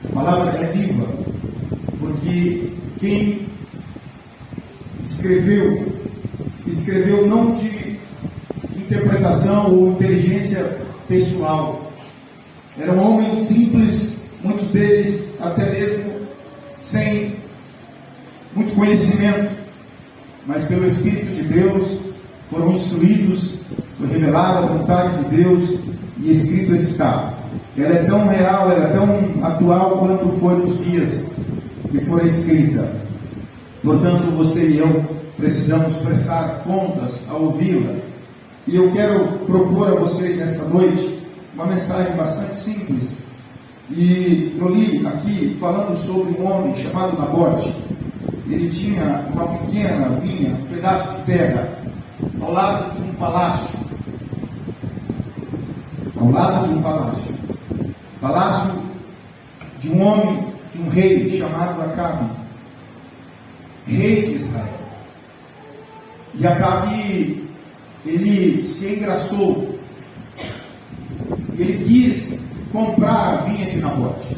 A palavra é viva, porque quem escreveu não de interpretação ou inteligência pessoal. Eram homens simples, muitos deles até mesmo sem muito conhecimento, mas pelo Espírito de Deus foram instruídos, foi revelada a vontade de Deus e escrito está. Ela é tão real, ela é tão atual quanto foi nos dias que foi escrita. Portanto, você e eu precisamos prestar contas ao ouvi-la. E eu quero propor a vocês nesta noite uma mensagem bastante simples. E eu li aqui falando sobre um homem chamado Nabote. Ele tinha uma pequena vinha, um pedaço de terra, ao lado de um palácio. Ao lado de um palácio. Palácio de um homem, de um rei chamado Acabe, rei de Israel. E Acabe, ele se engraçou. Ele quis comprar a vinha de Nabote.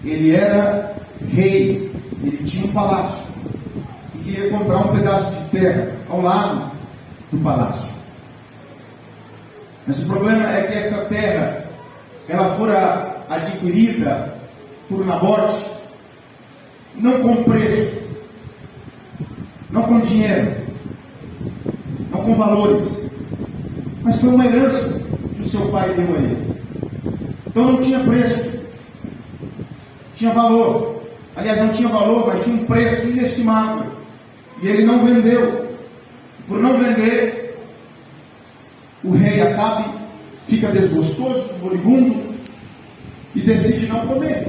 Ele era rei, ele tinha um palácio e queria comprar um pedaço de terra ao lado do palácio. Mas o problema é que essa terra, ela fora adquirida por Nabote, não com preço, não com dinheiro, não com valores, mas foi uma herança que o seu pai deu a ele. Então não tinha preço, tinha valor. Aliás, não tinha valor, mas tinha um preço inestimável. E ele não vendeu. Por não vender, o rei Acabe fica desgostoso, moribundo, e decide não comer.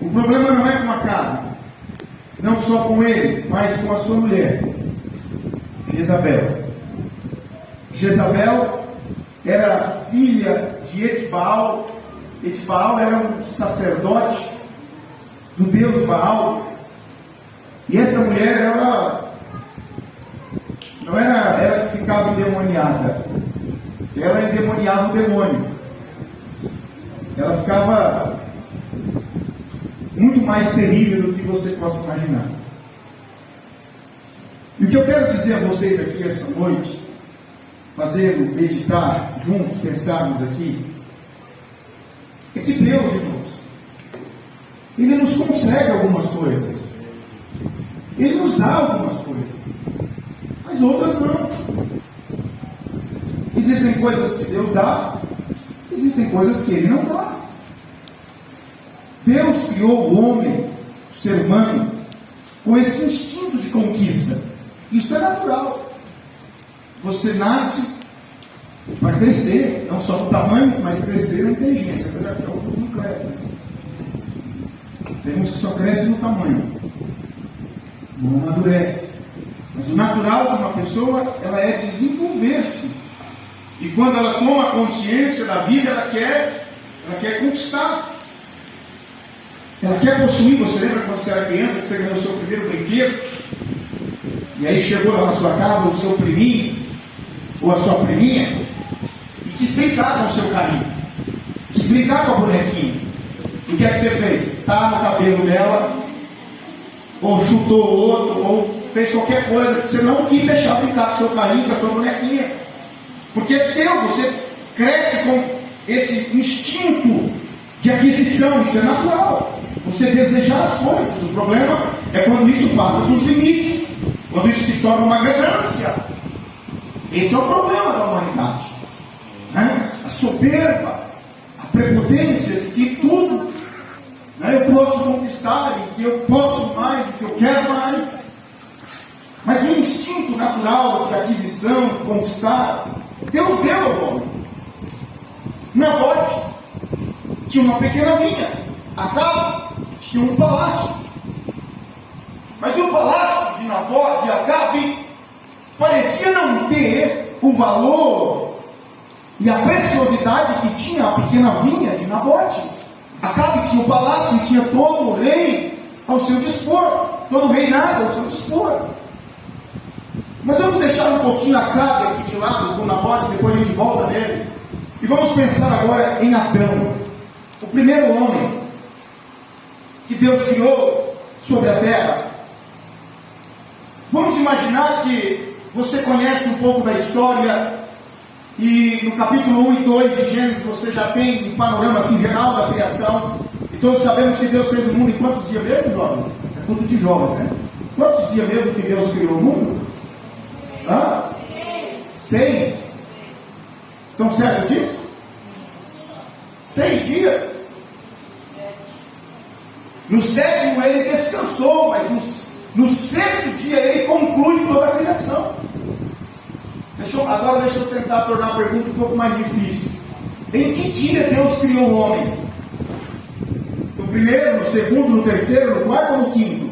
O problema não é com Acabe, não só com ele, mas com a sua mulher, Jezabel. Jezabel era filha de Etbaal. Etbaal era um sacerdote do deus Baal. E essa mulher, ela não era ela que ficava endemoniada, ela endemoniava o demônio. Ela ficava muito mais terrível do que você possa imaginar. E o que eu quero dizer a vocês aqui esta noite, fazendo meditar juntos, pensarmos aqui, é que Deus, irmãos, Ele nos concede algumas coisas, Ele nos dá algumas coisas, mas outras não. Existem coisas que Deus dá, existem coisas que Ele não dá. Deus criou o homem, o ser humano, com esse instinto de conquista. Isso é natural. Você nasce para crescer, não só no tamanho, mas crescer na inteligência, apesar que alguns não crescem. Tem uns que só crescem no tamanho, não amadurece. Mas o natural de uma pessoa, ela é desenvolver-se. E quando ela toma consciência da vida, ela quer conquistar. Ela quer possuir. Você lembra quando você era criança, que você ganhou o seu primeiro brinquedo? E aí chegou lá na sua casa o seu priminho, ou a sua priminha, e quis brincar com o seu carrinho, quis brincar com a bonequinha. E o que é que você fez? Tá no cabelo dela, ou chutou o outro, ou fez qualquer coisa, que você não quis deixar brincar com o seu carrinho, com a sua bonequinha. Porque é seu, você cresce com esse instinto de aquisição, isso é natural. Você desejar as coisas. O problema é quando isso passa dos limites, quando isso se torna uma ganância. Esse é o problema da humanidade, né? A soberba, a prepotência de que tudo, né, eu posso conquistar, e que eu posso mais, e que eu quero mais. Mas o instinto natural de aquisição, de conquistar, Deus deu ao homem. Nabote tinha uma pequena vinha, Acabe tinha um palácio. Mas o palácio de Nabote, de Acabe, parecia não ter o valor e a preciosidade que tinha a pequena vinha de Nabote. Acabe tinha o palácio e tinha todo o rei ao seu dispor, todo o reinado ao seu dispor. Mas vamos deixar um pouquinho Acabe aqui de lado com Nabote, depois a gente volta neles. E vamos pensar agora em Adão, o primeiro homem que Deus criou sobre a terra. Vamos imaginar que você conhece um pouco da história e no capítulo 1 e 2 de Gênesis você já tem um panorama assim geral da criação. E todos sabemos que Deus fez o mundo em quantos dias mesmo, jovens? É culto de jovens, né? Quantos dias mesmo que Deus criou o mundo? 6. Estão certos disso? 6 dias. No sétimo ele descansou, mas no sexto dia ele conclui toda a criação. Agora deixa eu tentar tornar a pergunta um pouco mais difícil. Em que dia Deus criou o homem? No primeiro, no segundo, no terceiro, no quarto ou no quinto?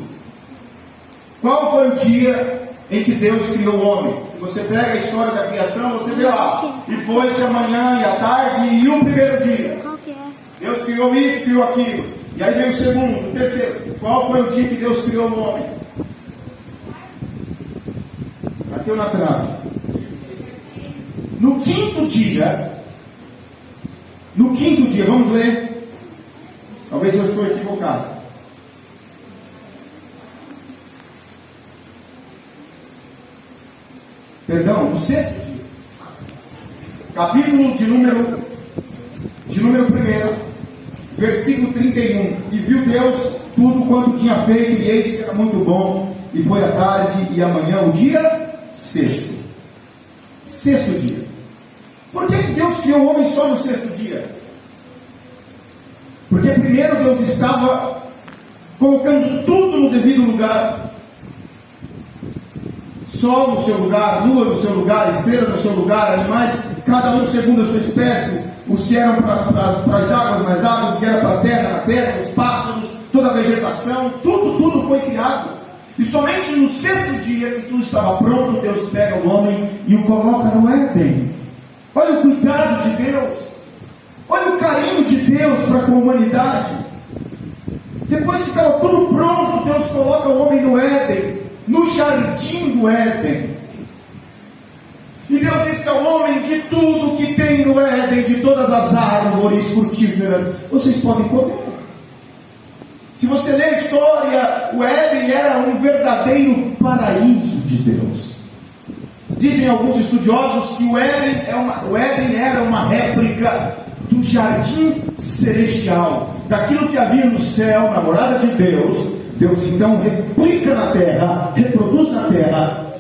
Qual foi o dia em que Deus criou o homem? Se você pega a história da criação, você vê lá. E foi-se a manhã e a tarde e o primeiro dia. Deus criou isso, criou aquilo. E aí vem o segundo, o terceiro. Qual foi o dia que Deus criou o homem? Bateu na trave. No quinto dia, vamos ler. Talvez eu estou equivocado. Perdão, no sexto dia. Capítulo de número 1, versículo 31. E viu Deus tudo quanto tinha feito, e eis que era muito bom. E foi a tarde e amanhã o dia sexto. Sexto dia. Por que Deus criou o homem só no sexto dia? Porque primeiro Deus estava colocando tudo no devido lugar. Sol no seu lugar, lua no seu lugar, estrela no seu lugar, animais, cada um segundo a sua espécie, os que eram para as águas nas águas, os que eram para a terra na terra, os pássaros, toda a vegetação, tudo foi criado. E somente no sexto dia que tudo estava pronto, Deus pega o homem e o coloca no Éden. Olha o cuidado de Deus, olha o carinho de Deus para com a humanidade. Depois que estava tudo pronto, Deus coloca o homem no Éden, no jardim do Éden. E Deus disse ao homem: de tudo que tem no Éden, de todas as árvores frutíferas, vocês podem comer. Se você ler a história, o Éden era um verdadeiro paraíso de Deus. Dizem alguns estudiosos que o Éden era uma réplica do jardim celestial, daquilo que havia no céu, na morada de Deus. Deus então replica na terra, reproduz na terra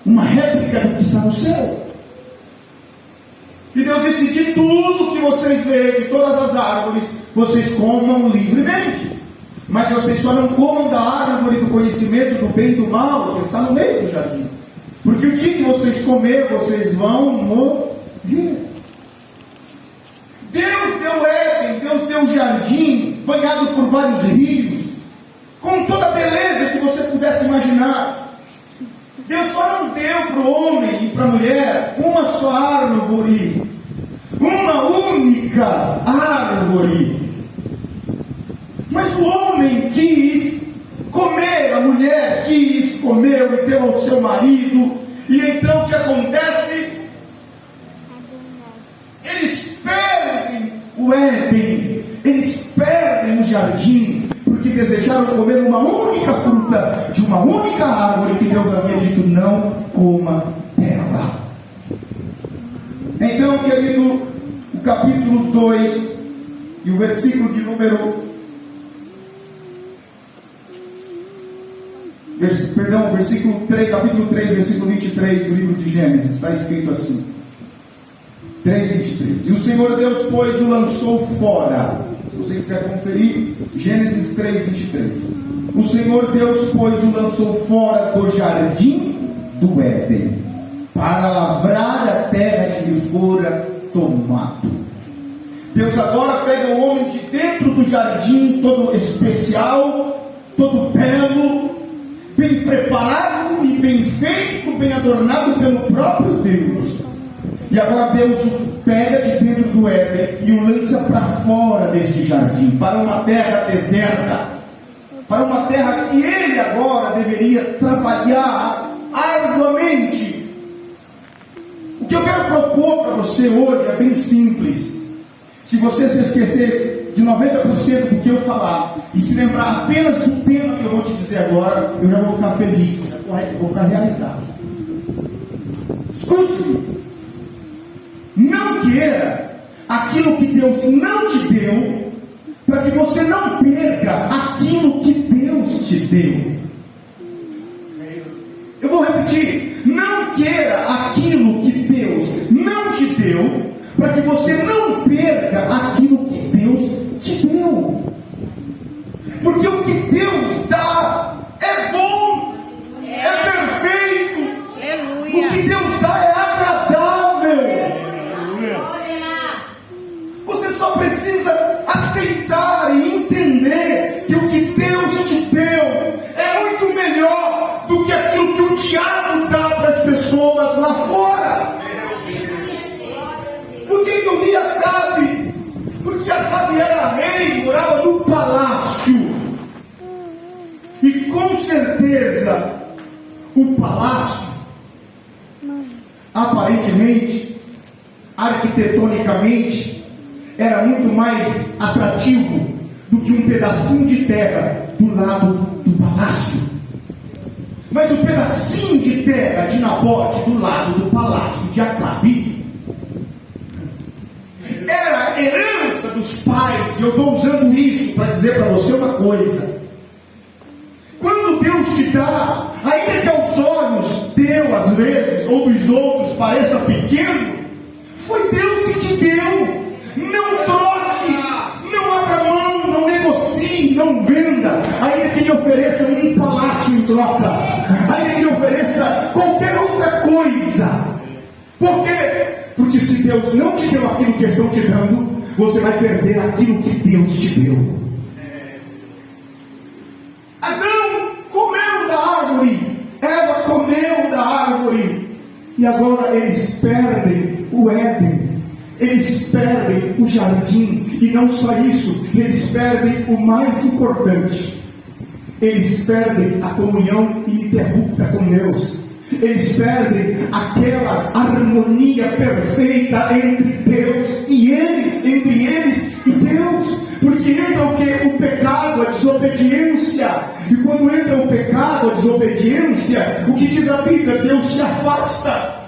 uma réplica do que está no céu. E Deus disse: de tudo que vocês veem, de todas as árvores, vocês comam livremente, mas vocês só não comam da árvore do conhecimento do bem e do mal, que está no meio do jardim, porque o dia que vocês comer, vocês vão morrer. Deus deu Éden, Deus deu jardim, banhado por vários rios, com toda a beleza que você pudesse imaginar. Deus só não deu para o homem e para a mulher uma só árvore, uma única árvore. Mas o homem quis comer, a mulher quis, comeu e deu ao seu marido. E então o que acontece? Eles perdem o Éden, eles perdem o jardim, porque desejaram comer uma única fruta de uma única árvore que Deus havia dito: não coma dela. Então, querido, o capítulo 2 e o versículo de número versículo 3, capítulo 3, versículo 23 do livro de Gênesis, está escrito assim: 3:23. E o Senhor Deus, pois, o lançou fora. Se você quiser conferir, Gênesis 3:23. O Senhor Deus, pois, o lançou fora do jardim do Éden, para lavrar a terra que lhe fora tomado. Deus agora pega o homem de dentro do jardim, todo especial, todo belo, bem preparado e bem feito, bem adornado pelo próprio Deus. E agora Deus o pega de dentro do Éden e o lança para fora deste jardim, para uma terra deserta, para uma terra que ele agora deveria trabalhar arduamente. O que eu quero propor para você hoje é bem simples. Se você se esquecer de 90% do que eu falar e se lembrar apenas do tema que eu vou te dizer agora, eu já vou ficar feliz, eu vou ficar realizado. Escute-me. Não queira aquilo que Deus não te deu, para que você não perca aquilo que Deus te deu. Eu vou repetir. Não queira aquilo que Deus não te deu, para que você não perca aquilo que Deus te deu. Porque o que Deus dá é bom, é perfeito. O que Deus dá é agradável. Você só precisa aceitar e entender que o que Deus te deu é muito melhor do que aquilo que o diabo dá para as pessoas lá fora. Por que eu li Acabe? Porque Acabe era rei, morava no palácio. E com certeza o palácio, aparentemente, arquitetonicamente, era muito mais atrativo do que um pedacinho de terra do lado do palácio. Mas o pedacinho de terra de Nabote do lado do palácio de Acabe era herança dos pais. E eu estou usando isso para dizer para você uma coisa. Quando Deus te dá, ainda que aos olhos teu, às vezes, ou dos outros, pareça pequeno, foi Deus que te deu. Não troque, não abra mão, não negocie, não venda, ainda que lhe ofereça um palácio em troca, ainda que lhe ofereça qualquer outra coisa. Por quê? Porque se Deus não te deu aquilo que estão te dando, você vai perder aquilo que Deus te deu. Adão comeu da árvore, Eva comeu da árvore, e agora eles perdem o Éden. Eles perdem o jardim, e não só isso, eles perdem o mais importante. Eles perdem a comunhão ininterrupta com Deus. Eles perdem aquela harmonia perfeita entre Deus e eles, entre eles e Deus. Porque entra o que? O pecado, a desobediência. E quando entra o pecado, a desobediência, o que diz a Bíblia? Deus se afasta.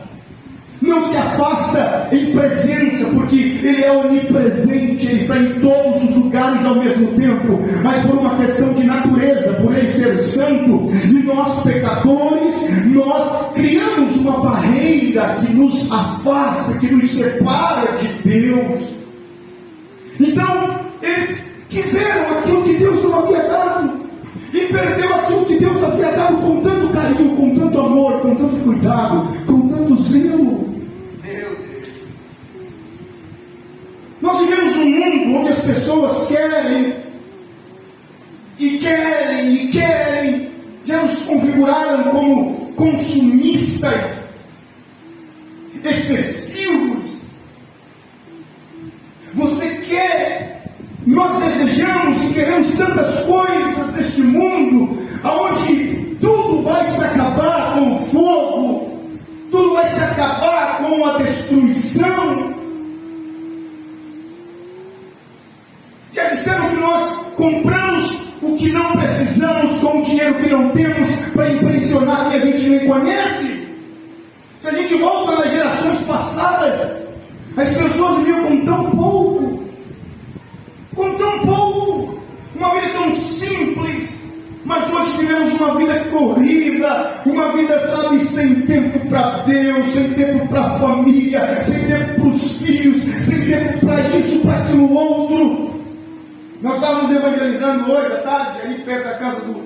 Não se afasta em presença, porque Ele é onipresente, Ele está em todos os lugares ao mesmo tempo, mas por uma questão de natureza, por Ele ser santo, e nós pecadores, nós criamos uma barreira que nos afasta, que nos separa de Deus. Então, eles quiseram aquilo que Deus não havia dado, e perdeu aquilo que Deus havia dado com tanto carinho, com tanto amor, com tanto cuidado, com tanto zelo. Nós vivemos num mundo onde as pessoas querem, já nos configuraram como consumistas excessivos. Você quer, nós desejamos e queremos tantas coisas neste mundo, onde tudo vai se acabar com o fogo, tudo vai se acabar com a destruição. Já disseram que nós compramos o que não precisamos com o dinheiro que não temos para impressionar quem a gente nem conhece. Se a gente volta nas gerações passadas, as pessoas viviam com tão pouco, uma vida tão simples, mas hoje vivemos uma vida corrida, uma vida, sabe, sem tempo para Deus, sem tempo para a família, sem tempo para os filhos, sem tempo para isso, para aquilo outro. Nós estávamos evangelizando hoje à tarde, aí perto da casa do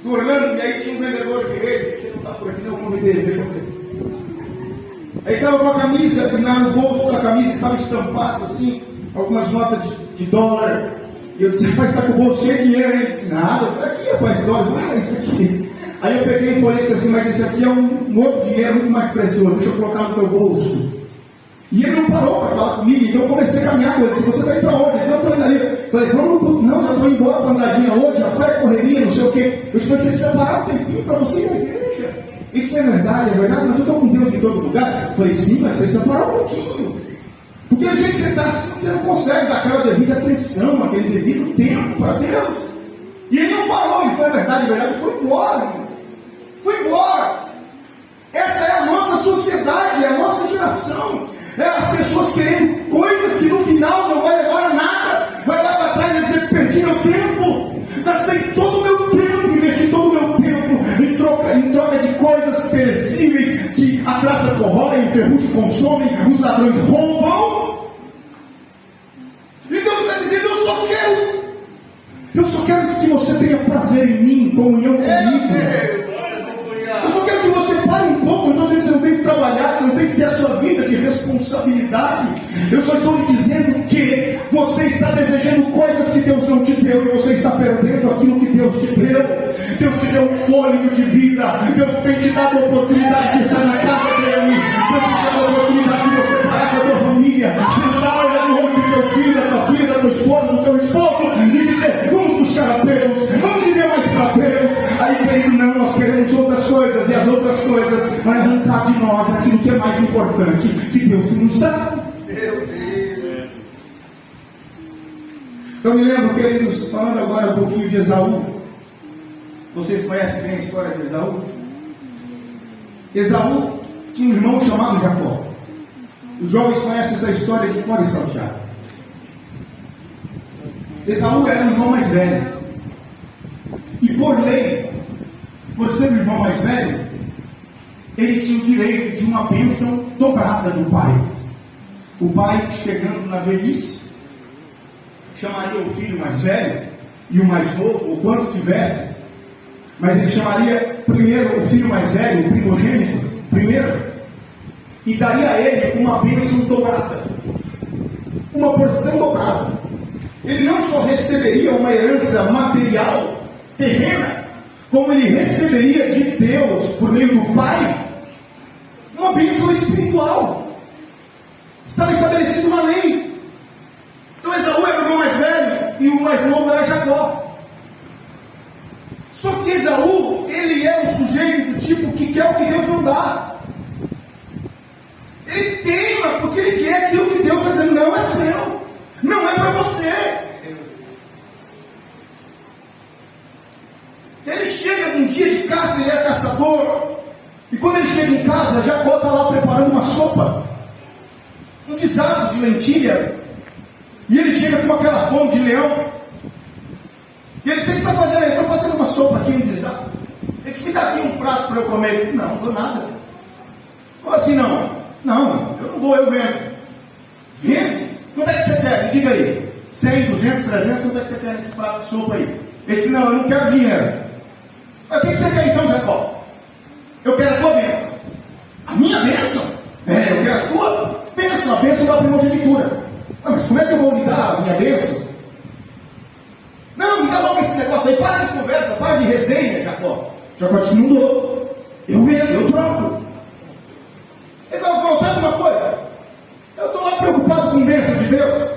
Orlando, e aí tinha um vendedor de rede, que não está por aqui, não, o nome dele, deixa eu ver. Aí estava com a camisa, e lá no bolso da camisa estava estampado assim, algumas notas de dólar. E eu disse, rapaz, está com o bolso cheio de dinheiro. Aí ele disse, nada. Eu falei, aqui, rapaz, esse dólar. Eu falei, isso aqui. Aí eu peguei e falei e disse assim, mas esse aqui é um outro dinheiro muito mais precioso, deixa eu colocar no teu bolso. E ele não parou para falar comigo, então eu comecei a caminhar com ele. Disse, você está indo para onde? Ele disse, eu estou indo ali. Eu falei, vamos no culto. Não, já estou indo embora para Andradinha hoje, já vai correria, não sei o quê. Eu disse, você precisa separar um tempinho para você ir à igreja. Isso é verdade, mas eu estou com Deus em todo lugar. Eu falei, sim, mas você precisa parar um pouquinho. Porque a gente está assim, você não consegue dar aquela devida atenção, aquele devido tempo para Deus. E ele não parou, ele foi, verdade, foi embora, irmão. Foi embora. Essa é a nossa sociedade, é a nossa geração. É as pessoas querendo coisas que no final não vai levar a nada. Vai lá para trás e dizer: perdi meu tempo, gastei todo o meu tempo, investi todo o meu tempo em troca de coisas perecíveis que a traça corrói, o ferrugem consome, os ladrões roubam. E Deus está dizendo: eu só quero que você tenha prazer em mim, comunhão comigo. Eu só quero que você pare um pouco. Eu não estou dizendo que você não tem que trabalhar, que você não tem que ter a sua vida de responsabilidade. Eu só estou lhe dizendo que você está desejando coisas que Deus não te deu, e você está perdendo aquilo que Deus te deu. Deus te deu um fôlego de vida. Deus tem te dado a oportunidade de estar na casa dele. Deus te deu a oportunidade de você parar com a tua família, sentar, olhar no olho do teu filho, da tua filha, da tua esposa, do teu esposo e dizer: vamos buscar a Deus, vamos viver mais para Deus. Aí, querido, não, nós queremos outras coisas, e as outras coisas vão arrancar de nós aquilo que é mais importante, que Deus nos dá. Meu Deus. Eu me lembro, queridos, falando agora um pouquinho de Esaú. Vocês conhecem bem a história de Esaú? Esaú tinha um irmão chamado Jacó. Os jovens conhecem essa história de cor e salteado. Esaú era o irmão mais velho. E por lei, por ser o irmão mais velho, ele tinha o direito de uma bênção dobrada do pai. O pai, chegando na velhice, chamaria o filho mais velho e o mais novo, ou quanto tivesse, mas ele chamaria primeiro o filho mais velho, o primogênito, primeiro, e daria a ele uma bênção dobrada, uma porção dobrada. Ele não só receberia uma herança material, terrena, como ele receberia de Deus, por meio do Pai, uma bênção espiritual. Estava estabelecido uma lei. Então Esaú era o irmão mais velho e o mais novo era Jacó. Só que Esaú, ele era um sujeito do tipo que quer o que Deus não dá. Ele teima porque ele quer aquilo que Deus está dizendo: não é seu, não é para você. Ele chega num dia de caça, ele é caçador, e quando ele chega em casa, Jacó está lá preparando uma sopa, um guisado de lentilha, e ele chega com aquela fome de leão, e ele disse: o que você está fazendo aí? Estou fazendo uma sopa aqui, um guisado. Ele disse: me dá aqui um prato para eu comer. Ele disse: não, não dou nada. Como assim não? Não, eu não dou, eu vendo. Vende? Quanto é que você quer? Me diga aí. 100, 200, 300, quanto é que você quer nesse prato de sopa aí? Ele disse: não, eu não quero dinheiro. Mas o que você quer então, Jacó? Eu quero a tua bênção. A minha bênção? É, eu quero a tua bênção, a bênção da primogenitura. Mas como é que eu vou lhe dar a minha bênção? Não, me dá logo esse negócio aí, para de conversa, para de resenha, Jacó. Jacó disse: não dou, eu vendo, eu troco. Esaú falou: sabe uma coisa? Eu estou lá preocupado com bênção de Deus.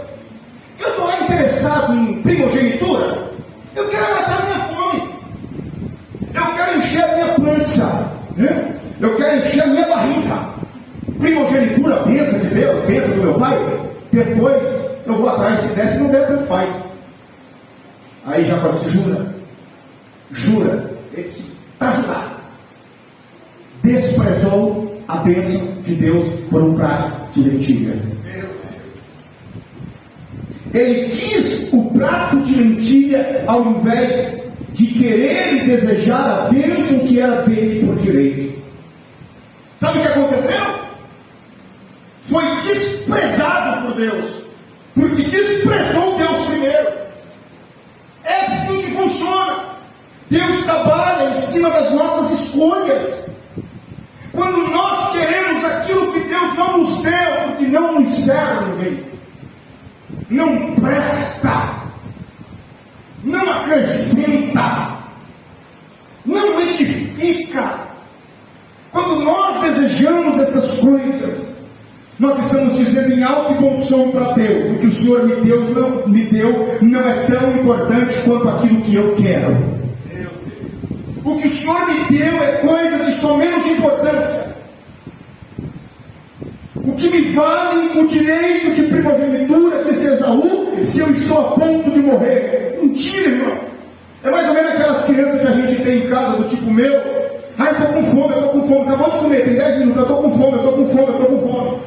Eu estou lá interessado em primogenitura. Eu quero matar a minha fome. Eu quero encher a minha pança. Eu quero encher a minha barriga. Primogenitura, bênção de Deus, bênção do meu pai. Depois eu vou atrás, se der, se não der, tanto faz. Aí Jacó disse: jura? Jura? Ele disse: para jurar. Desprezou a bênção de Deus por um prato de lentilha. Ele quis o prato de lentilha ao invés de querer e desejar a bênção que era dele por direito. Sabe o que aconteceu? Foi desprezado por Deus, porque desprezou Deus primeiro. É assim que funciona. Deus trabalha em cima das nossas escolhas. Quando nós queremos aquilo que Deus não nos deu, porque não nos serve, não presta, não acrescenta, não edifica. Quando nós desejamos essas coisas, nós estamos dizendo em alto e bom som para Deus: o que o Senhor me deu não é tão importante quanto aquilo que eu quero. O que o Senhor me deu é coisa de só menos importância. O que me vale o direito de primogenitura que esse Esaú, se eu estou a ponto de morrer? Mentira, irmão. É mais ou menos aquelas crianças que a gente tem em casa, do tipo meu. Eu estou com fome, acabou de comer, tem 10 minutos, eu estou com fome.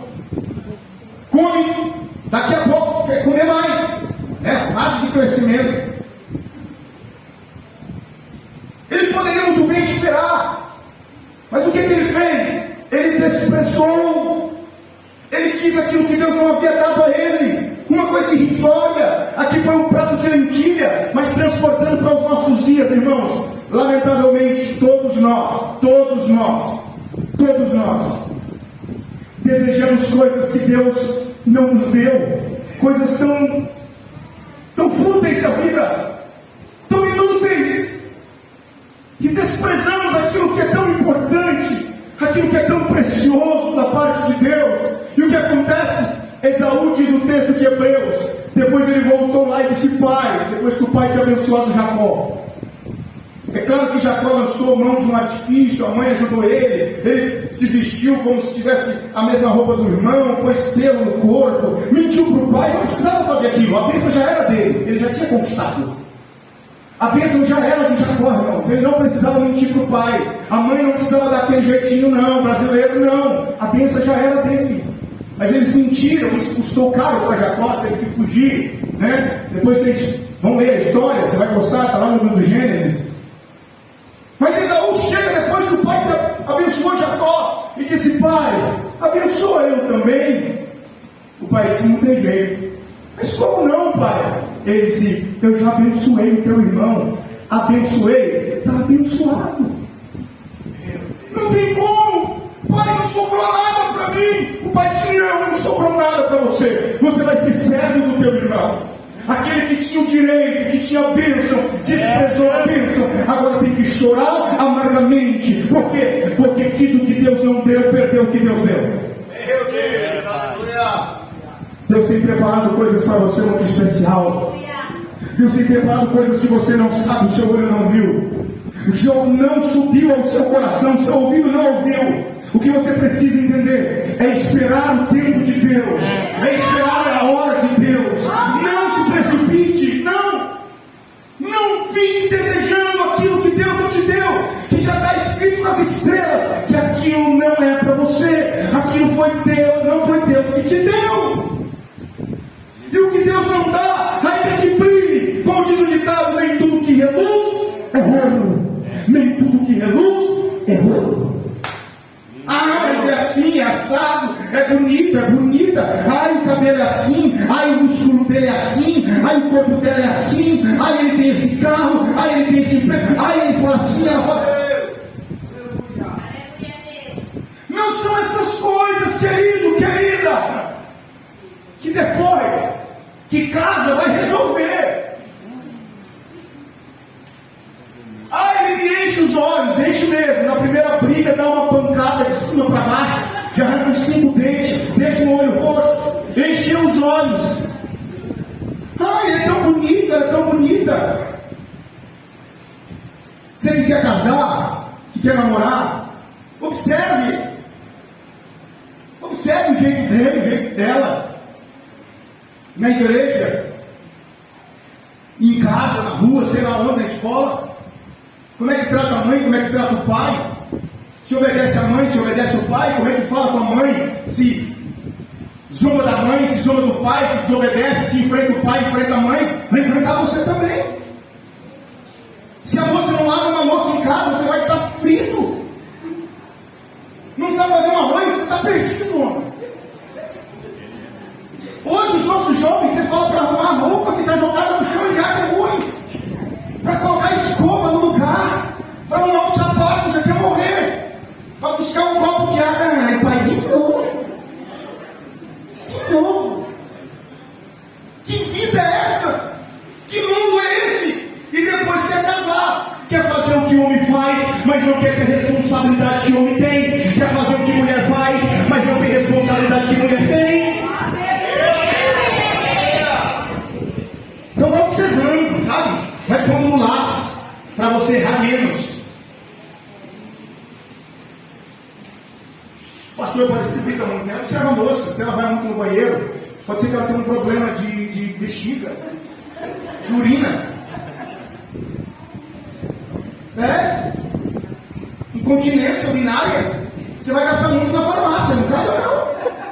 Come, daqui a pouco quer comer mais. É a fase de crescimento. Ele poderia muito bem esperar, mas o que ele fez? Ele desprezou. Ele quis aquilo que Deus não havia dado a ele, uma coisa irrisória. Aqui foi um prato de lentilha, mas transportando para os nossos dias, irmãos. Lamentavelmente, todos nós desejamos coisas que Deus não nos deu, coisas tão fúteis da vida, tão inúteis, que desprezamos aquilo que é tão importante, aquilo que é tão precioso da parte de Deus. E o que acontece? Esaú, diz o texto de Hebreus, depois ele voltou lá e disse: pai, depois que o pai tinha abençoado Jacó. É claro que Jacó lançou mão de um artifício, a mãe ajudou ele se vestiu como se tivesse a mesma roupa do irmão, pôs pelo no corpo, mentiu para o pai, não precisava fazer aquilo, a bênção já era dele, ele já tinha conquistado. A bênção já era de Jacó, irmãos, ele não precisava mentir para o pai, a mãe não precisava dar aquele jeitinho não, brasileiro não, a bênção já era dele. Mas eles mentiram, isso custou caro para Jacó, teve que fugir, né? Depois vocês vão ler a história, você vai gostar, está lá no livro do Gênesis. Mas Esaú chega depois que o pai abençoou Jacó e disse: pai, abençoa eu também. O pai disse: não tem jeito. Mas como não, pai? Ele disse: eu já abençoei o teu irmão. Abençoei, está abençoado. Não tem como. Pai, não sobrou nada para mim. O pai disse: não sobrou nada para você. Você vai ser servo do teu irmão. Aquele que tinha o direito, que tinha a bênção, desprezou a bênção, agora tem que chorar amargamente. Por quê? Porque quis o que Deus não deu, perdeu o que Deus deu. Deus tem preparado coisas para você muito especial. Deus tem preparado coisas que você não sabe, o seu olho não viu. O seu não subiu ao seu coração, o seu ouvido não ouviu. O que você precisa entender é esperar o tempo de Deus, é esperar a hora de Deus. Não se precipite, não fique desejando aquilo que Deus não te deu, que já está escrito nas estrelas, que aquilo não é para você, aquilo foi Deus, não foi Deus que te deu. E o que Deus não dá, ainda que brilhe, como diz o ditado: nem tudo que reluz é ouro, nem tudo que reluz é ouro. Mas é assim, é assado, é bonita. Ai, o cabelo é assim, ai, o músculo dele é assim, ai, o corpo dela é assim, ai, ele tem esse carro, ai, ele tem esse emprego, ai, ele fala assim, ela fala. Não são essas coisas, querida, que depois que casa vai resolver. Ele enche os olhos, enche mesmo. Na primeira briga dá uma pancada de cima para baixo, já arranca os 5 dentes, deixa o olho roxo, encheu os olhos. Ela é tão bonita. Você que quer casar, que quer namorar, observe o jeito dele, o jeito dela. Na igreja, em casa, na rua, sei lá onde, na escola. Como é que trata a mãe, como é que trata o pai? Se obedece a mãe, se obedece o pai, como é que fala com a mãe? Se zomba da mãe, se zomba do pai, se desobedece, se enfrenta o pai, enfrenta a mãe, vai enfrentar você também. Se a moça não lava uma moça em casa, você vai estar frito. Não sabe fazer uma arroz, você está perdido, homem. Hoje os nossos jovens, você fala para arrumar a roupa que está jogada no chão e gata é ruim. Para colocar a escova no lugar, para arrumar um sapato, já quer morrer. Para buscar um copo de água, ai pai, de novo. Que vida é essa? Que mundo é esse? E depois quer casar, quer fazer o que o homem faz, mas não quer ter responsabilidade que o homem tem. Quer fazer o que a mulher faz, mas não tem responsabilidade que a mulher tem. Então vai observando, sabe? Vai pondo no lápis, para você errar menos. Pastor pastor pode distribuir muito, né? Observa a moça, se ela vai muito no banheiro, pode ser que ela tenha um problema de bexiga, de urina. Incontinência urinária. Você vai gastar muito na farmácia, não gasta não.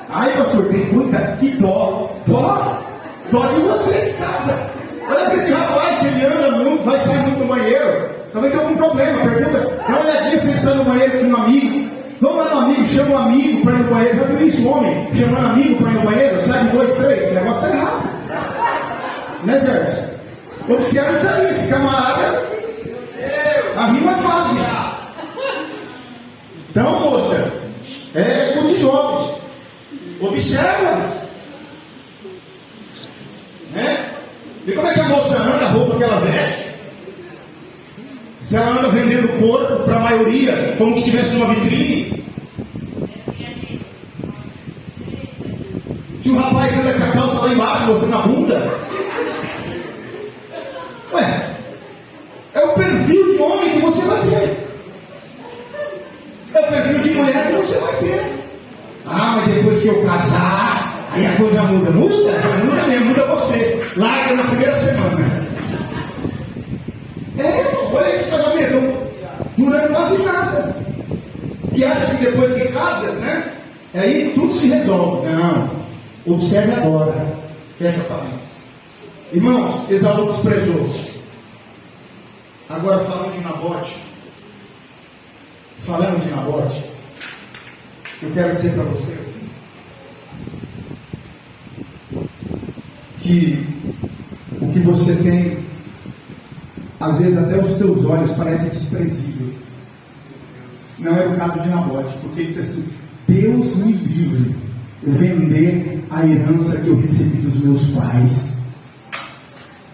Ai, pastor, tem cuidado, que dó de você em casa. Olha para esse rapaz, se ele anda muito, vai sair muito no banheiro, talvez tenha algum problema. Pergunta, dá uma olhadinha se ele sai no banheiro com um amigo. Vamos lá no amigo, chama um amigo para ir no banheiro. Já viu isso, homem? Chamando amigo para ir no banheiro, sai de 2, 3, esse negócio está errado. Né, Gerson? Observa isso aí, esse camarada. A rima é fácil. Então, moça, culto de jovens. Observa. Né? Vê como é que a moça anda, a roupa que ela veste. Se ela anda vendendo o corpo para a maioria, como se estivesse numa vitrine. Se o rapaz anda com a calça lá embaixo, mostrando a bunda. É o perfil de homem que você vai ter. É o perfil de mulher que você vai ter. Ah, mas depois que eu casar, aí a coisa muda. Muda mesmo, muda você. Larga na primeira semana. Olha esse casamento, durando quase nada. E acha que depois que casa, né? Aí tudo se resolve. Não. Observe agora. Fecha parênteses. Irmãos, Esaú desprezou. Agora falando de Nabote. Eu quero dizer para você que o que você tem, às vezes até os teus olhos parece desprezível. Não é o caso de Nabote, porque ele disse assim: Deus me livre vender a herança que eu recebi dos meus pais.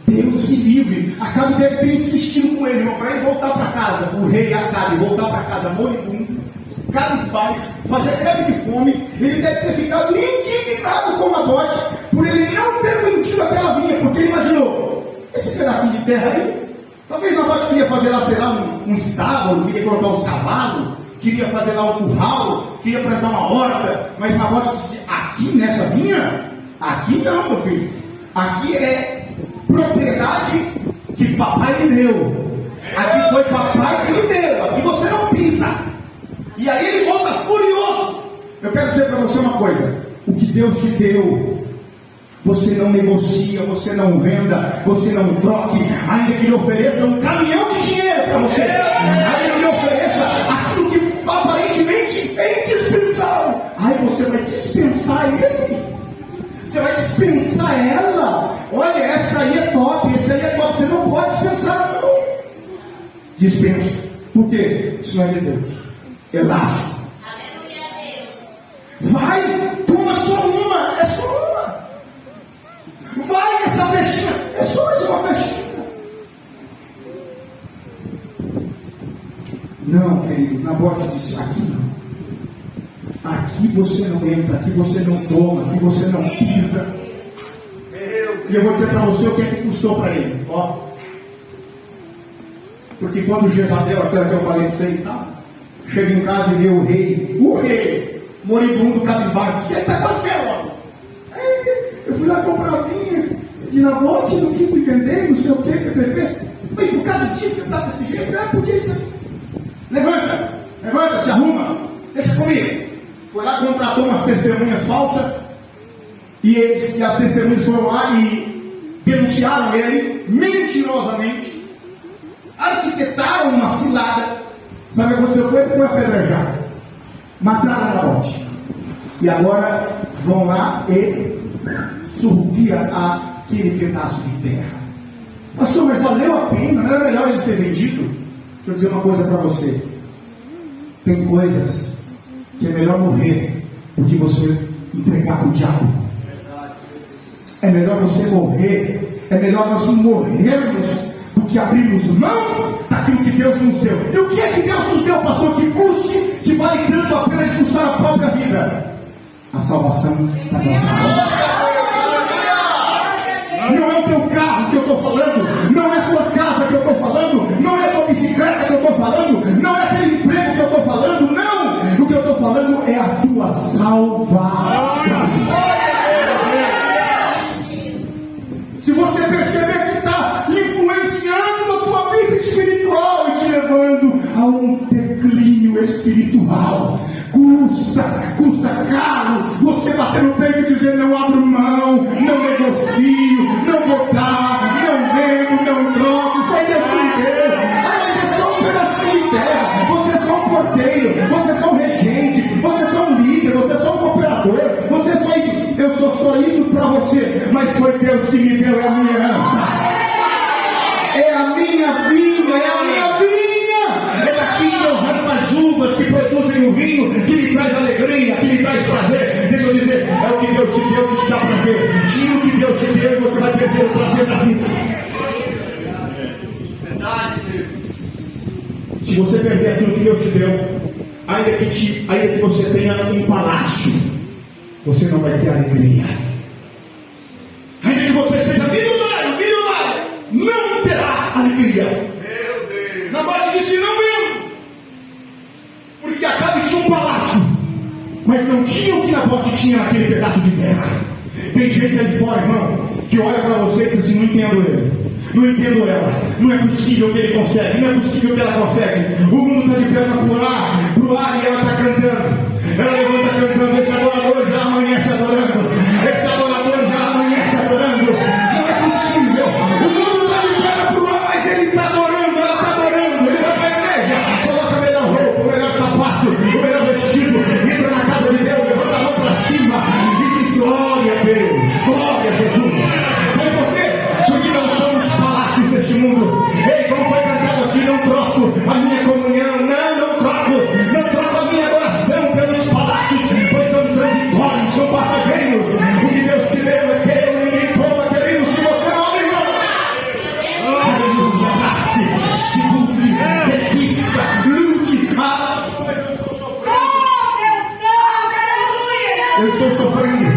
Deus me livre. Acabe deve ter insistido com ele, para ele voltar para casa. O rei Acabe voltar para casa moribundo, cabisbaixo, fazer greve de fome. Ele deve ter ficado indignado com Nabote por ele não ter vendido aquela vinha, porque ele imaginou: esse pedacinho de terra aí, talvez Nabote queria fazer lá, sei lá, um estábulo, queria colocar os cavalos, queria fazer lá um curral, queria plantar uma horta. Mas Nabote disse: aqui nessa vinha, aqui não, meu filho, aqui é propriedade que papai me deu. Aqui foi papai que me deu. Aqui você não pisa. E aí ele volta furioso. Eu quero dizer para você uma coisa: o que Deus te deu, você não negocia, você não venda, você não troque, ainda que lhe ofereça um caminhão de dinheiro para você, ainda que lhe ofereça aquilo que aparentemente é indispensável. Aí você vai dispensar ele. Você vai dispensar ela. Olha, essa aí é top, esse aí é top. Você não pode dispensar, não. Dispenso. Por quê? Isso não é de Deus. É laço. Vai, toma só uma. É só uma. Vai nessa festinha. É só mais uma festinha. Não, querido. Nabote disse: aqui não. Aqui você não entra, aqui você não toma, aqui você não pisa. E eu vou dizer para você o que é que custou para ele. Ó. Porque quando Jezabel, aquela que eu falei para vocês, sabe? Chega em casa e vê o rei, moribundo, cabisbaixo. O que está acontecendo, ó? Eu fui lá comprar a vinha de Nabote, não quis me vender, não sei o que, PPP. Mas por causa disso você está desse jeito? Porque isso aqui. Levanta, se arruma, deixa comigo. Foi lá, contratou umas testemunhas falsas, e as testemunhas foram lá e denunciaram ele mentirosamente, arquitetaram uma cilada. Sabe o que aconteceu com ele? Foi apedrejado, mataram Nabote, e agora vão lá e surrupiam aquele pedaço de terra. Pastor, mas valeu a pena? Não era melhor ele ter vendido? Deixa eu dizer uma coisa para você: tem coisas que é melhor morrer do que você entregar para o diabo. É melhor você morrer. É melhor nós morrermos do que abrirmos mão daquilo que Deus nos deu. E o que é que Deus nos deu, pastor, que custe, que vale tanto a pena de custar a própria vida? A salvação da nossa alma. Não é o teu carro que eu estou falando, não é a tua casa que eu estou falando, não é a tua bicicleta que eu estou falando, não é aquele emprego que eu estou falando, não! O que eu estou falando é a tua não faça. Se você perceber que está influenciando a tua vida espiritual e te levando a um declínio espiritual, custa caro você bater no peito e dizer: não abro mão, não negocio, não vou dar, não vendo, não troco. Foi Deus que me deu. Mas é só um pedacinho de terra, você é só um porteiro, você é só um regente, você é só um líder, você é só um cooperador, você é só isso. Eu sou só isso para você, mas foi Deus que me deu, é a minha herança, é a minha vinha, é a minha vinha. É daqui que eu arranco as uvas que produzem o vinho, que me traz alegria, que me traz prazer. Deixa eu dizer, é o que Deus te deu que te dá prazer. Tira o que Deus te deu e você vai perder o prazer da vida. Verdade, Deus. Se você perder aquilo que Deus te deu, ainda que você tenha um palácio, você não vai ter alegria. Ainda que você seja milionário, não terá alegria. Meu Deus. Nabote disse: não mesmo. Porque Acabe tinha um palácio, mas não tinha o que Nabote tinha naquele pedaço de terra. Tem gente aí fora, irmão, que olha para você e diz assim: não entendo ele, não entendo ela, não é possível que ele consegue, não é possível que ela consegue. O mundo está de perna pro ar e ela está cantando. Ela levanta cantando. Esse adorador já amanhece adorando. Esse adorador já amanhece adorando. Não é possível. O mundo está de perna pro ar, mas ele está adorando, ela está adorando. Ele vai para a igreja, coloca a melhor roupa, o melhor sapato, o melhor vestido, entra na casa de Deus, levanta a mão para cima e diz: glória a Deus, glória a Jesus. Sabe por quê? Porque não somos palácios deste mundo. Ei, como foi cantado aqui, não troco a minha comunhão, não troco a minha adoração pelos palácios, pois são transitórios, são passageiros. O que Deus te deu é teu, ninguém toma, querido, se você não abre mão. Aleluia, abrace, segure, resista, lute. Eu estou sofrendo.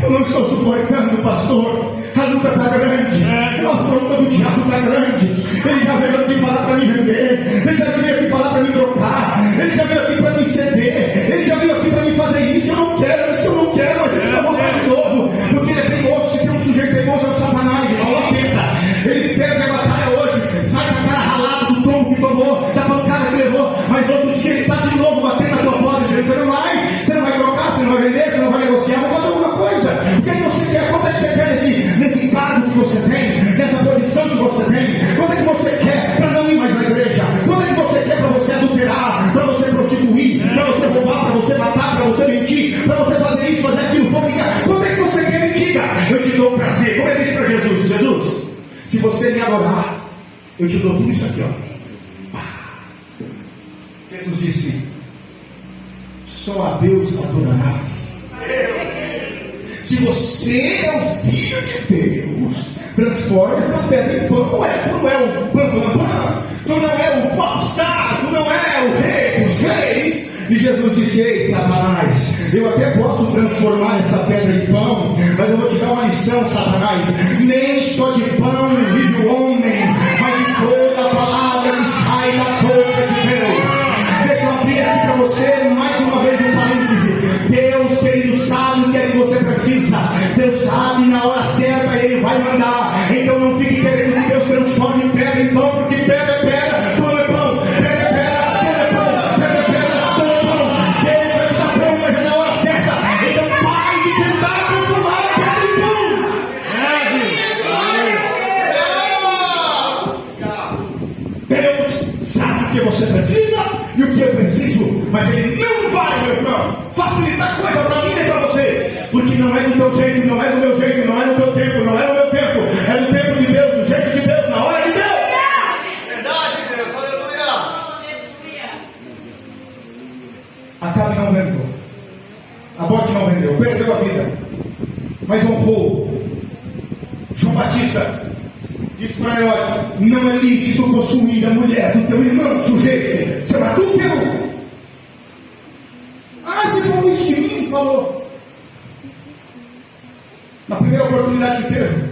Eu não estou suportando, pastor. A luta está grande, a afronta do diabo está grande. Ele já veio aqui falar para me vender, ele já veio aqui falar para me trocar, ele já veio aqui para me ceder, ele já veio aqui para me fazer isso. Eu não quero, isso eu não quero, mas ele vai voltar de novo, porque ele é teimoso. Se tem um sujeito teimoso, é o Satanás, ele não atenta. Ele perde a batalha hoje, sai com a cara ralada do tombo que tomou, da pancada que levou, mas outro dia ele está de novo batendo na tua porta, dizendo: você não vai trocar, você não vai vender, você não vai negociar, vai fazer alguma coisa. O que é que você quer? Quanto é que você quer nesse encargo que você tem, nessa posição que você tem? Quanto é que você quer para não ir mais na igreja? Quanto é que você quer para você adulterar, para você prostituir, para você roubar, para você matar, para você mentir, para você fazer isso, fazer aquilo, fornicar? Quanto é que você quer? Me diga, eu te dou prazer. Como ele disse para Jesus: Jesus, se você me adorar, eu te dou tudo isso aqui, ó. Jesus disse: só a Deus adorarás. Se você é o Filho de Deus, transforma essa pedra em pão. Tu não é o bam, tu não é o popstar, tu não é o rei dos reis. E Jesus disse: ei, Satanás, eu até posso transformar essa pedra em pão, mas eu vou te dar uma lição, Satanás. Nem só de pão vive o homem, mas de toda a palavra que sai da boca de Deus. Deixa eu abrir aqui para você mais uma vez um parêntese. Deus, querido, sabe o que é que você precisa. Deus sabe na hora certa, Ele vai mandar. Então não fique querendo que Deus transforme pedra em pão, porque pedra é pedra, pão é pão. Pedra é pedra, pão é pão. Pedra é pedra, pão é pão. Deus vai te dar pão, mas é na hora certa. Então pare de tentar transformar a pedra em pão. Deus sabe o que você precisa e o que eu preciso, mas Ele não vai, meu irmão, facilitar coisa para mim nem para você, porque não é do teu jeito, não é do meu jeito, não é do teu tempo, não é do meu tempo, é do tempo de Deus, do jeito de Deus, na hora de Deus. Verdade, Deus, aleluia. Acabe não vendeu, Nabote não vendeu, perdeu a vida, mas honrou. João Batista disse para Herodes: não é lícito possuir a mulher do teu irmão, sujeito, seu adúltero. Você falou isso de mim? Falou. Na primeira oportunidade que teve,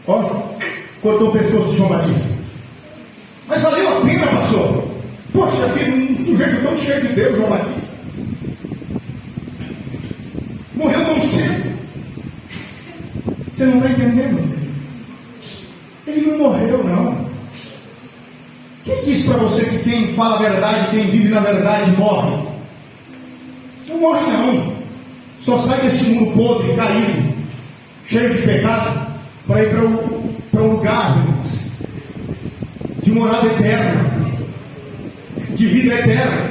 ó, cortou o pescoço de João Batista. Mas valeu a pena, pastor. Poxa vida, um sujeito tão cheio de Deus, João Batista. Você não está entendendo? Ele não morreu, não. Quem disse para você que quem fala a verdade, quem vive na verdade, morre? Não morre, não. Só sai deste mundo podre, caído, cheio de pecado, para ir para um lugar, irmãos, de morada eterna, de vida eterna.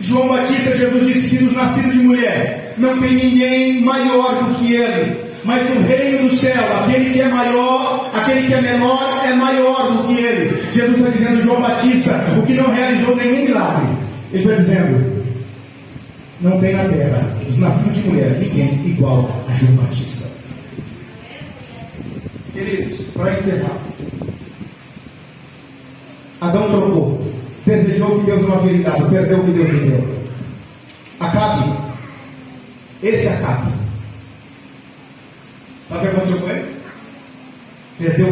João Batista, Jesus disse que nos nascidos de mulher não tem ninguém maior do que ele, mas no reino do céu, aquele que é maior, aquele que é menor é maior do que ele. Jesus está dizendo, João Batista, o que não realizou nenhum milagre, ele está dizendo, não tem na terra, os nascidos de mulher, ninguém igual a João Batista. Queridos, para encerrar, Adão trocou, desejou o que Deus não havia lhe dado, perdeu o que Deus lhe deu. Acabe, esse Acabe, sabe o que aconteceu com ele? Perdeu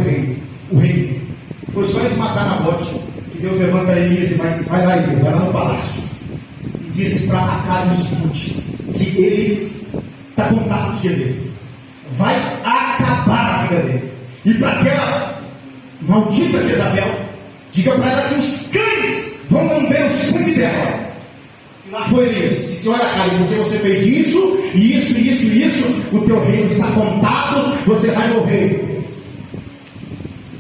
o reino. Foi só eles matar Nabote que Deus levanta Elias e vai lá, Elias, vai lá no palácio e disse para Acabe o seguinte, que ele está contado o dia dele, vai acabar a vida dele, e para aquela maldita Jezabel, diga para ela que os cães vão lamber o sangue dela. E lá foi Elias, disse, olha Acabe, porque você fez isso, o teu reino está contado, você vai morrer.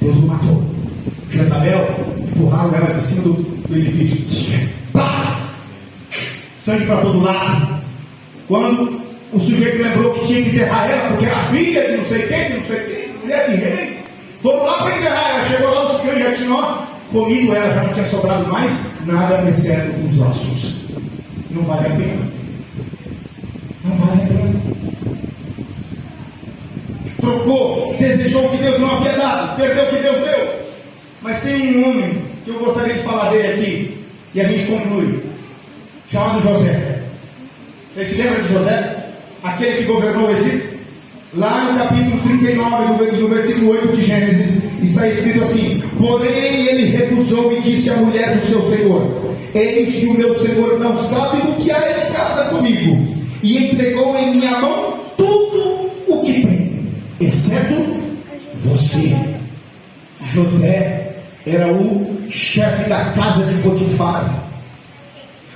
Deus o matou. Jezabel empurraram ela de cima do edifício. Pá! Sangue para todo lado. Quando o sujeito lembrou que tinha que enterrar ela, porque era filha de não sei quem, mulher de rei, foram lá para enterrar ela. Chegou lá, os cães já tinham comido ela, já não tinha sobrado mais nada, exceto os ossos. Não vale a pena. Não vale a pena. Trocou, desejou o que Deus não havia dado, perdeu o que Deus deu. Mas tem um homem que eu gostaria de falar dele aqui, e a gente conclui, chamado José. Vocês se lembram de José? Aquele que governou o Egito? Lá no capítulo 39, no versículo 8 de Gênesis, está escrito assim, porém ele recusou e disse à mulher do seu senhor, eis que o meu senhor não sabe do que há em casa comigo, e entregou em minha mão tudo o que tem, exceto você. José era o chefe da casa de Potifar.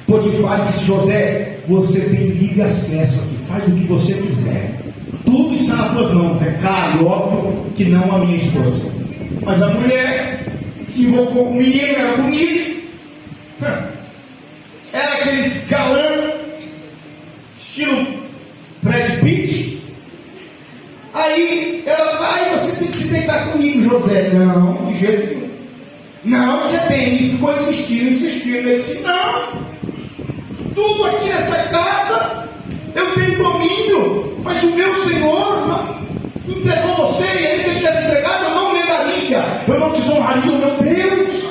Potifar disse, José, você tem livre acesso aqui, faz o que você quiser, tudo está nas tuas mãos. É claro, óbvio que não a minha esposa, mas a mulher se invocou com o menino, era bonito, era aqueles galã estilo Brad Pitt. Aí ela vai, você tem que se deitar comigo, José. Não, de jeito nenhum. Não, você tem. E ficou insistindo. Ele disse, não, tudo aqui nessa casa eu tenho domínio, mas o meu Senhor não entregou você, e ele que tivesse entregado, eu não negaria, eu não desonraria o meu Deus.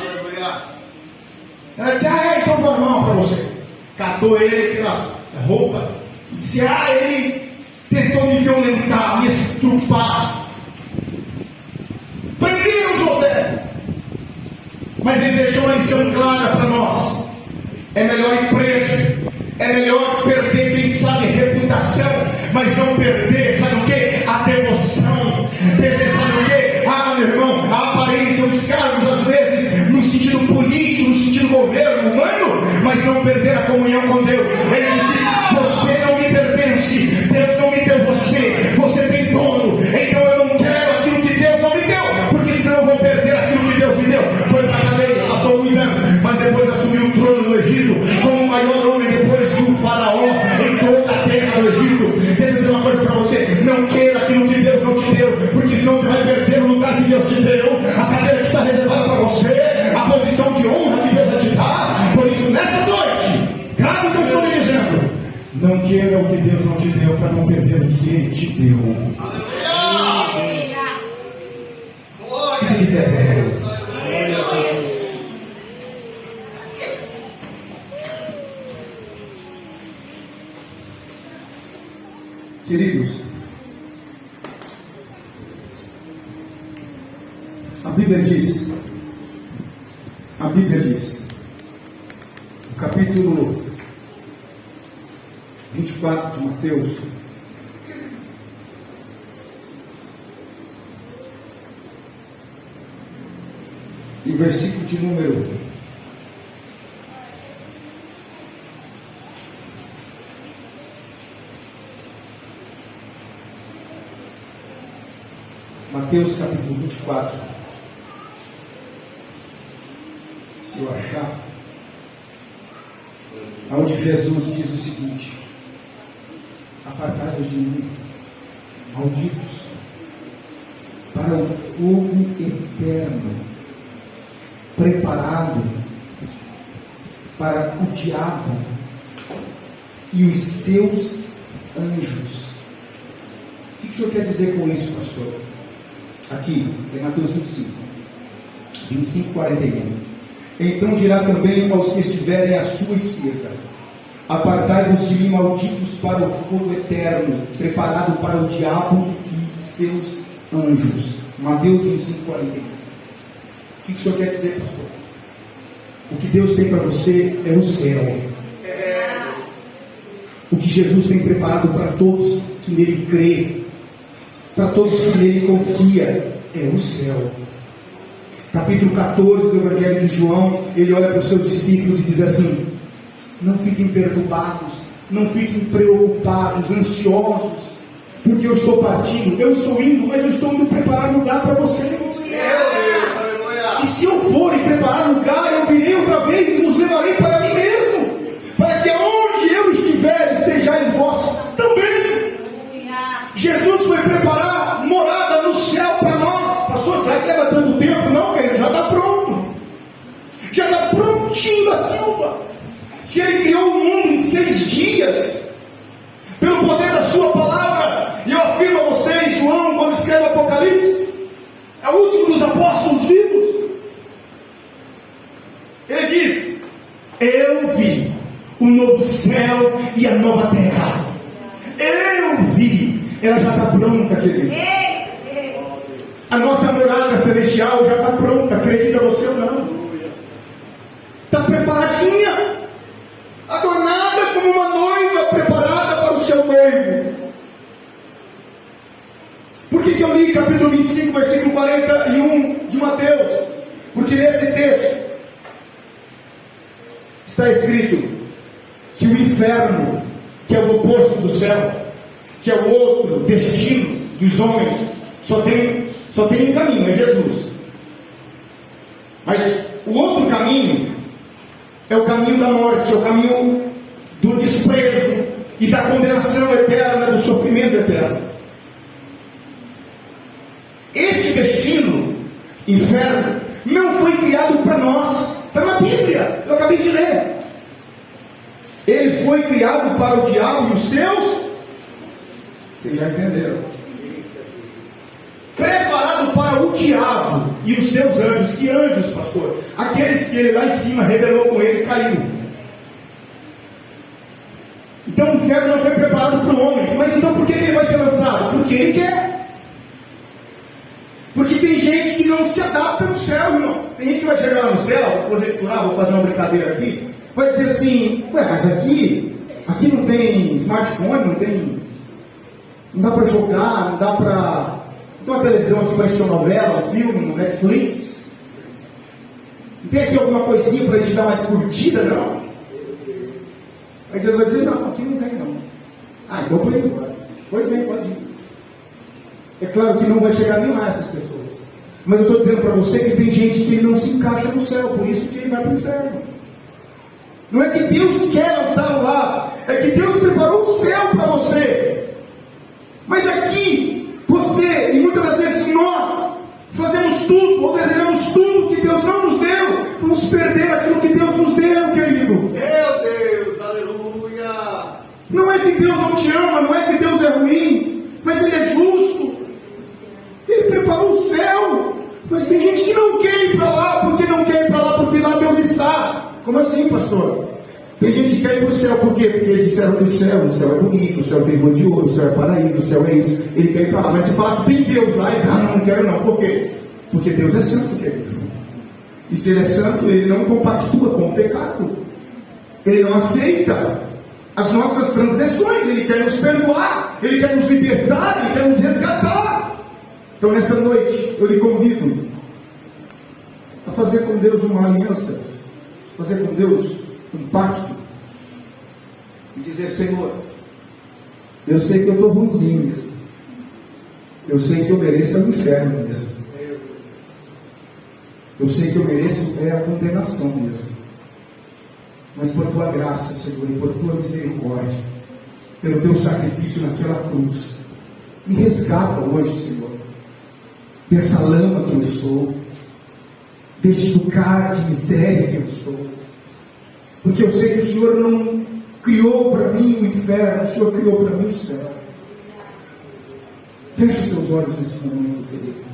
Ela disse, então vou armar uma para você. Catou ele pelas roupas e disse, ele tentou me violentar, me estrupar. Prenderam José, mas ele deixou uma lição clara para nós. É melhor ir preso, é melhor perder, quem sabe, reputação, mas não perder, sabe o que? A devoção. Perder, sabe o que? Meu irmão, a aparência, os cargos, às vezes, no sentido político, no sentido governo humano, mas não perder a comunhão com Deus. Ele disse, você não me pertence, Deus não me deu você, você tem dono, então eu não quero aquilo que Deus não me deu, porque senão eu vou perder aquilo que Deus me deu. Foi para a cadeia, passou alguns anos, mas depois assumiu o trono do Egito, como o maior homem depois do faraó, em toda a terra do Egito. Deixa eu dizer uma coisa para você, não queira aquilo que Deus não te deu, porque senão você vai perder o lugar que Deus te deu, a cadeira que está reservada para você, a posição de honra que Deus vai te dar. Por isso, nessa noite, grave o que eu estou lhe dizendo, não queira o que Deus não te deu, para não perder o que Ele te deu. Fique de pé, por favor. Queridos, a Bíblia diz, no capítulo 24 de Mateus, E o versículo de número 24. Se eu achar, onde Jesus diz o seguinte: apartai-vos de mim, malditos, para o fogo eterno, preparado para o diabo e os seus anjos. O que o senhor quer dizer com isso, pastor? Aqui, em Mateus 25, 41. Então dirá também aos que estiverem à sua esquerda: apartai-vos de mim, malditos, para o fogo eterno, preparado para o diabo e seus anjos. Mateus 25, 41. O que o senhor quer dizer, pastor? O que Deus tem para você é o céu. O que Jesus tem preparado para todos que nele crê, para todos que nele confia, é o céu. Capítulo 14 do Evangelho de João, ele olha para os seus discípulos e diz assim: não fiquem perturbados, não fiquem preocupados, ansiosos, porque eu estou partindo, eu estou indo, mas eu estou indo preparar lugar para vocês. E se eu for e preparar lugar, eu virei outra vez e vos levarei para mim mesmo, para que aonde eu estiver, estejais vós também. Jesus foi preparar morada no céu para nós. Pastor, será que leva tanto tempo? Não, querido, já está pronto. Já está prontinho da Silva. Se ele criou o mundo em 6 dias, pelo poder da sua palavra, e eu afirmo a vocês, João, quando escreve Apocalipse, é o último dos apóstolos vivos. Ele diz: eu vi o novo céu e a nova terra. Eu vi. Ela já está pronta, querido. A nossa morada celestial já está pronta, acredita você ou não? Está preparadinha, adornada como uma noiva preparada para o seu noivo. Por que eu li capítulo 25, versículo 41 de Mateus? Porque nesse texto está escrito que o inferno, que é o oposto do céu, que é o outro destino dos homens, só tem um caminho, é Jesus. Mas o outro caminho é o caminho da morte, é o caminho do desprezo e da condenação eterna, do sofrimento eterno. Este destino, inferno, não foi criado para nós. Está na Bíblia, eu acabei de ler. Ele foi criado para o diabo e os seus. Vocês já entenderam? Preparado para o diabo e os seus anjos. Que anjos, pastor? Aqueles que ele lá em cima rebelou com ele e caiu. Então o inferno não foi preparado para o homem. Mas então por que ele vai ser lançado? Porque ele quer. Porque tem gente que não se adapta no céu, irmão. Tem gente que vai chegar lá no céu, vou conjecturar, vou fazer uma brincadeira aqui, vai dizer assim: ué, mas aqui não tem smartphone, não dá para jogar, não dá para... Tem uma televisão aqui para assistir uma novela, um filme, no Netflix. Não tem aqui alguma coisinha para a gente dar uma curtida, não? Aí Jesus vai dizer: não, aqui não tem não. Ah, então estou indo embora. Pois bem, pode ir. É claro que não vai chegar nem lá essas pessoas. Mas eu estou dizendo para você que tem gente que ele não se encaixa no céu, por isso que ele vai para o inferno. Não é que Deus quer lançá-lo lá, é que Deus preparou o céu para você. Mas aqui, você, e muitas das vezes nós, fazemos tudo, ou desejamos tudo que Deus não nos deu, vamos perder aquilo que Deus nos deu, querido. Meu Deus, aleluia! Não é que Deus não te ama, não é que Deus é ruim, mas Ele é justo. Ele preparou o céu, mas tem gente que não quer ir para lá, porque não quer ir para lá, porque lá Deus está. Como assim, pastor? Tem gente que quer ir para o céu, por quê? Porque eles disseram que o céu é bonito, o céu tem rua de ouro, o céu é paraíso, o céu é isso. Ele quer ir para lá, mas se falar que tem Deus lá, eles não quero não. Por quê? Porque Deus é santo, querido. E se Ele é santo, Ele não compactua com o pecado. Ele não aceita as nossas transgressões. Ele quer nos perdoar, Ele quer nos libertar, Ele quer nos resgatar. Então nessa noite, eu lhe convido a fazer com Deus uma aliança, fazer com Deus um pacto, e dizer: Senhor, eu sei que eu estou ruimzinho mesmo, eu sei que eu mereço o inferno mesmo, eu sei que eu mereço a condenação mesmo, mas por tua graça, Senhor, e por tua misericórdia, pelo teu sacrifício naquela cruz, me resgata hoje, Senhor, dessa lama que eu estou, deste lugar de miséria que eu estou, porque eu sei que o Senhor não criou para mim o inferno, o Senhor criou para mim o céu. Feche os teus olhos nesse momento, querido.